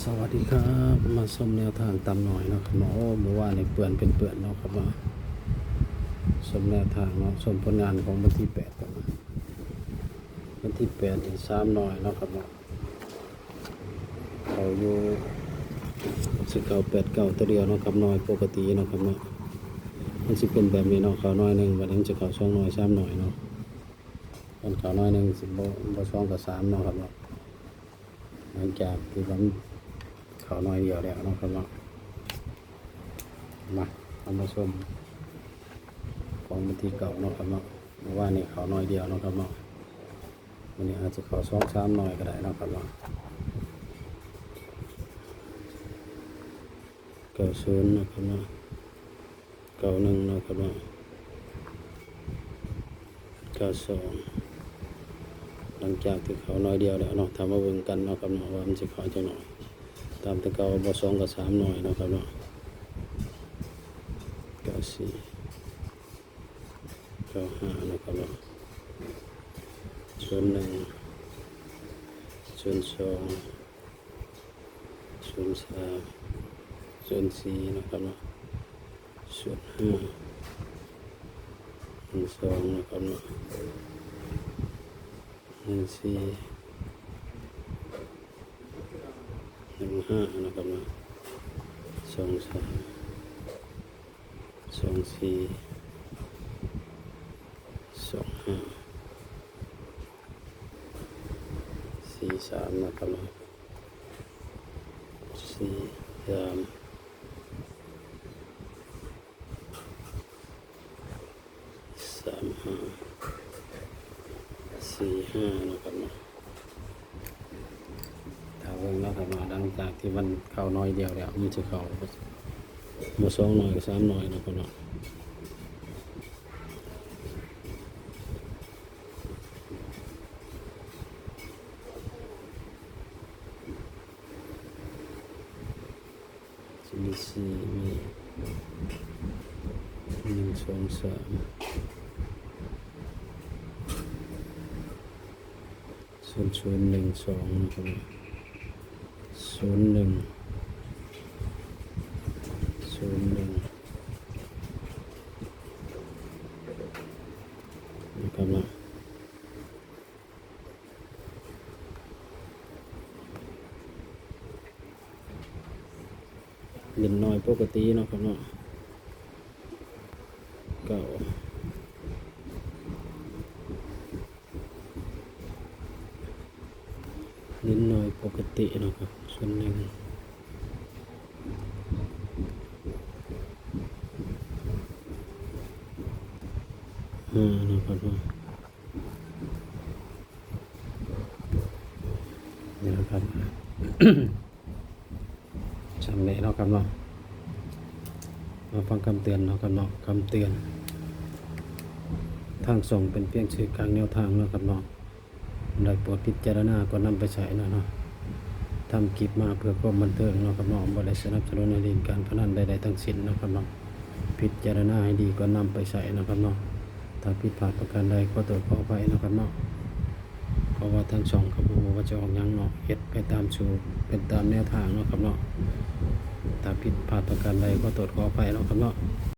สวัสดีครับมาชมแนวทางตามหน่อยเนาะครับเนาะเมื่อวานในเปื่อนเป็นเปื่อนเนาะครับเนาะชมแนวทางเนาะชมผลงานของวันที่8กันนะวันที่8นี่3หน่อยเนาะครับเนาะเขาอยู่สิเก่า8 9ตัวเดียวเนาะครับน้อยปกติเนาะครับเนาะมันสิเป็นแบบนี้เนาะเขาน้อยหนึ่งวันนี้จะเขา2หน่อย3หน่อยเนาะมันเขาน้อยหนึ่งสิบ่2กับ3เนาะครับเนาะหลังจากที่ผมเขาน้อยเดียวแล้วเนาะครับเนาะมาเอามาชมของวันที่เก่าเนาะครับเนาะเมื่อวานนี่เขาน้อยเดียวเนาะครับเนาะวันนี้อาจจะเขา2 3หน่อยก็ได้เนาะครับเนาะ90เนาะครับเนาะ91เนาะครับเนาะ92หลังจากที่เขาน้อยเดียวแล้วเนาะทำมาเบิ่งกันเนาะครับเนาะว่ามันจะเขาจังหน่อยตามแต่เก่าบ่2กับ3หน่อยเนาะครับเนาะ94 95นะครับเนาะ01 02 03 04นะครับเนาะ05 12นะครับเนาะ14 15นะครับเนาะ23 24 25 43นะครับเนาะ43 35 45นะครับเนาะถ้าเบิ่งแล้วครับเนาะหลังจากที่มันเข้าน้อยเดียวแล้วมันจะเข้าบ่2หน่อย3หน่อยนะครับเนาะมี4มี1 2 3 0012นะครับ01 01นะครับเนาะเล่นน้อยปกติเนาะครับเนาะเก่าเล่นน้อยปกติเนาะครับส่วนหนึ่งนะครับเนาะนี่นะครับ จำเลยเนาะครับเนาะมาฟังคำเตือนเนาะครับเนาะคำเตือนทางส่งเป็นเพียงสื่อกลางแนวทางเนาะครับเนาะได้โปรดพิจารณาก่อนนำไปใช้เนาะทำคลิปมาเพื่อความบันเทิงเนาะครับเนาะบ่ได้สนับสนุนให้เล่นการพนันใดๆทั้งสิ้นเนาะครับเนาะพิจารณาให้ดีก่อนนำไปใช้เนาะครับเนาะถ้าผิดพลาดประการใดขอโทษขออภัยเนาะครับเนาะเพราะว่าทั้งสองเขาบอกว่าจะออกยังเนาะเฮ็ดไปตามสูตรเป็นตามแนวทางเนาะครับเนาะถ้าผิดพลาดประการใดขอโทษขออภัยเนาะครับเนาะ